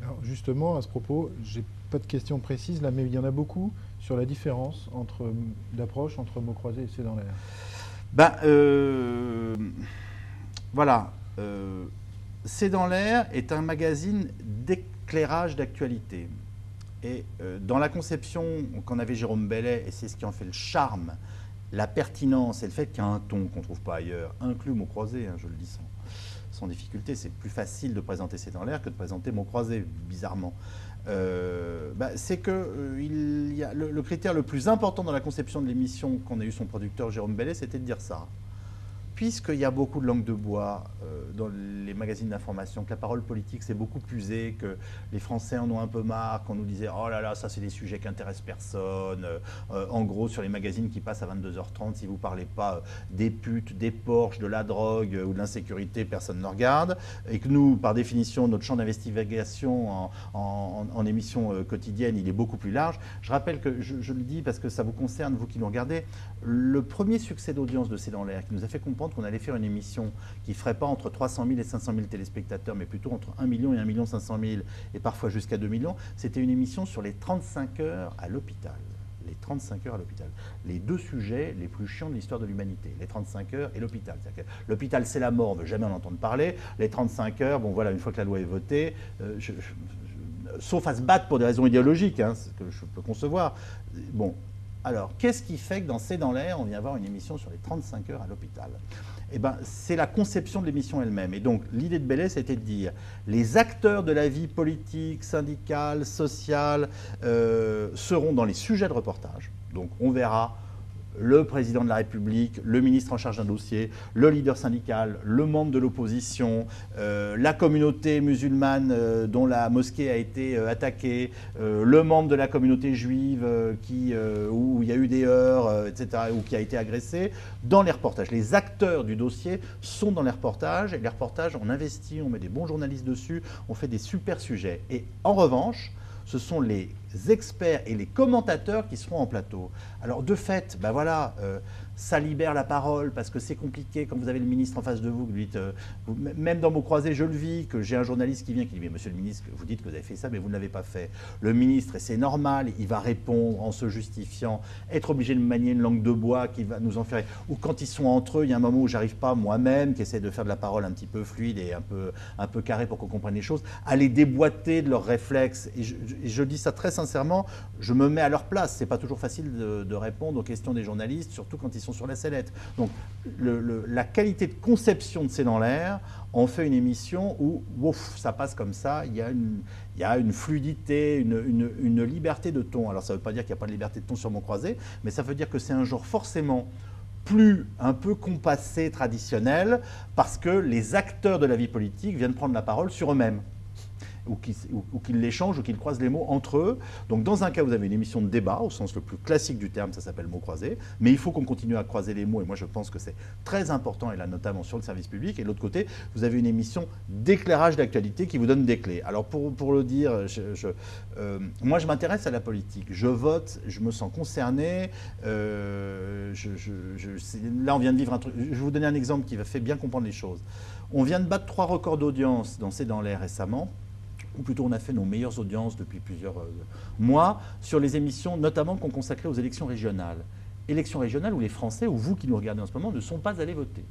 Alors justement, à ce propos, j'ai pas de questions précises là, mais il y en a beaucoup sur la différence d'approche entre mots croisés et c'est dans l'air. Ben, voilà. C'est dans l'air est un magazine d'éclairage d'actualité. Et dans la conception qu'en avait Jérôme Bellet, et c'est ce qui en fait le charme, la pertinence et le fait qu'il y a un ton qu'on ne trouve pas ailleurs, inclus mots croisés, hein, je le dis sans difficulté, c'est plus facile de présenter C'est dans l'air que de présenter mots croisés, bizarrement. C'est que il y a le critère le plus important dans la conception de l'émission qu'on a eu son producteur Jérôme Bellet, c'était de dire ça. Puisqu'il y a beaucoup de langue de bois dans les magazines d'information, que la parole politique s'est beaucoup usée, que les Français en ont un peu marre, qu'on nous disait oh là là, ça c'est des sujets qui intéressent personne. En gros, sur les magazines qui passent à 22h30, si vous ne parlez pas des putes, des Porsche, de la drogue ou de l'insécurité, personne ne regarde. Et que nous, par définition, notre champ d'investigation en émission quotidienne, il est beaucoup plus large. Je rappelle que, je le dis parce que ça vous concerne, vous qui nous regardez, le premier succès d'audience de C'est dans l'air, qui nous a fait comprendre qu'on allait faire une émission qui ne ferait pas entre 300 000 et 500 000 téléspectateurs, mais plutôt entre 1 million et 1 500 000, et parfois jusqu'à 2 millions, c'était une émission sur les 35 heures à l'hôpital. Les 35 heures à l'hôpital. Les deux sujets les plus chiants de l'histoire de l'humanité. Les 35 heures et l'hôpital. L'hôpital, c'est la mort, on ne veut jamais en entendre parler. Les 35 heures, bon voilà, une fois que la loi est votée, sauf à se battre pour des raisons idéologiques, hein, ce que je peux concevoir. Bon, alors, qu'est-ce qui fait que dans C'est dans l'air, on vient avoir une émission sur les 35 heures à l'hôpital? Eh ben, c'est la conception de l'émission elle-même. Et donc, l'idée de Bellet, c'était de dire les acteurs de la vie politique, syndicale, sociale seront dans les sujets de reportage. Donc, on verra le président de la République, le ministre en charge d'un dossier, le leader syndical, le membre de l'opposition, la communauté musulmane dont la mosquée a été attaquée, le membre de la communauté juive où il y a eu des heurts, etc., ou qui a été agressé, dans les reportages. Les acteurs du dossier sont dans les reportages, et les reportages, on investit, on met des bons journalistes dessus, on fait des super sujets. Et en revanche, ce sont les experts et les commentateurs qui seront en plateau. Alors de fait, ben voilà, ça libère la parole parce que c'est compliqué quand vous avez le ministre en face de vous, même dans mots croisés, je le vis, que j'ai un journaliste qui vient qui dit mais monsieur le ministre, vous dites que vous avez fait ça mais vous ne l'avez pas fait. Le ministre, et c'est normal, il va répondre en se justifiant, être obligé de manier une langue de bois qui va nous en faire... Ou quand ils sont entre eux, il y a un moment où j'arrive pas moi-même, qui essaie de faire de la parole un petit peu fluide et un peu carré pour qu'on comprenne les choses, à les déboîter de leurs réflexes. Et je dis ça très sincèrement, je me mets à leur place. C'est pas toujours facile de répondre aux questions des journalistes, surtout quand ils sont sur la sellette. Donc la qualité de conception de C'est dans l'air en fait une émission où ouf, ça passe comme ça, il y a une fluidité, une liberté de ton. Alors ça ne veut pas dire qu'il n'y a pas de liberté de ton sur Mots croisés, mais ça veut dire que c'est un genre forcément plus un peu compassé, traditionnel, parce que les acteurs de la vie politique viennent prendre la parole sur eux-mêmes. Ou qu'ils l'échangent, ou qu'ils croisent les mots entre eux. Donc dans un cas, vous avez une émission de débat, au sens le plus classique du terme, ça s'appelle mots croisés, mais il faut qu'on continue à croiser les mots, et moi je pense que c'est très important, et là notamment sur le service public, et de l'autre côté, vous avez une émission d'éclairage d'actualité qui vous donne des clés. Alors pour le dire, moi je m'intéresse à la politique, je vote, je me sens concerné, là on vient de vivre un truc, je vais vous donner un exemple qui va faire bien comprendre les choses. On vient de battre 3 records d'audience dans C'est dans l'air récemment, ou plutôt on a fait nos meilleures audiences depuis plusieurs mois, sur les émissions notamment qu'on consacrait aux élections régionales. Élections régionales où les Français, ou vous qui nous regardez en ce moment, ne sont pas allés voter.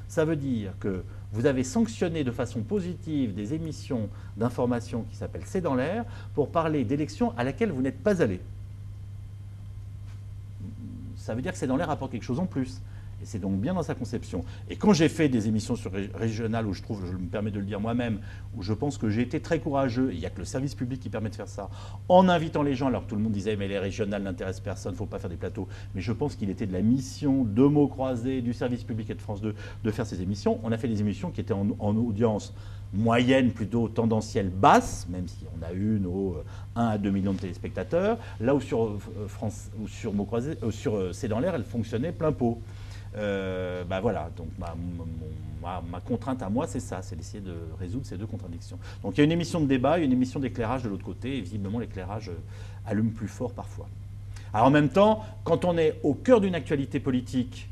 Ça veut dire que vous avez sanctionné de façon positive des émissions d'information qui s'appellent C'est dans l'air pour parler d'élections à laquelle vous n'êtes pas allé. Ça veut dire que C'est dans l'air apporte quelque chose en plus. Et c'est donc bien dans sa conception. Et quand j'ai fait des émissions sur régionales où je me permets de le dire moi-même, où je pense que j'ai été très courageux, il n'y a que le service public qui permet de faire ça, en invitant les gens, alors que tout le monde disait mais les régionales n'intéressent personne, il ne faut pas faire des plateaux. Mais je pense qu'il était de la mission de Mots croisés, du service public et de France 2 de faire ces émissions. On a fait des émissions qui étaient en audience moyenne, plutôt tendancielle basse, même si on a eu nos 1 à 2 millions de téléspectateurs, là où sur Mots croisés, sur C'est dans l'air, elle fonctionnait plein pot. Voilà, donc ma contrainte à moi, c'est ça, c'est d'essayer de résoudre ces deux contradictions. Donc il y a une émission de débat, il y a une émission d'éclairage de l'autre côté, et visiblement l'éclairage allume plus fort parfois. Alors en même temps, quand on est au cœur d'une actualité politique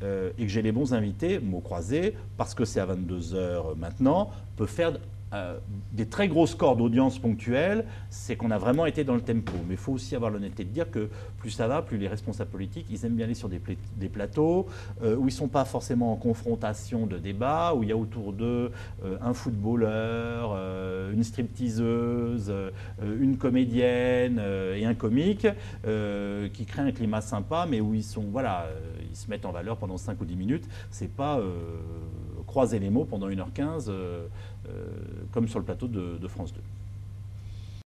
et que j'ai les bons invités, Mots croisés, parce que c'est à 22h maintenant, peut faire des très gros scores d'audience ponctuels, c'est qu'on a vraiment été dans le tempo. Mais il faut aussi avoir l'honnêteté de dire que plus ça va, plus les responsables politiques, ils aiment bien aller sur des plateaux où ils ne sont pas forcément en confrontation de débat, où il y a autour d'eux un footballeur, une stripteaseuse, une comédienne et un comique qui créent un climat sympa, mais où ils sont, voilà, ils se mettent en valeur pendant 5 ou 10 minutes. C'est pas croiser les mots pendant 1h15 comme sur le plateau de France 2.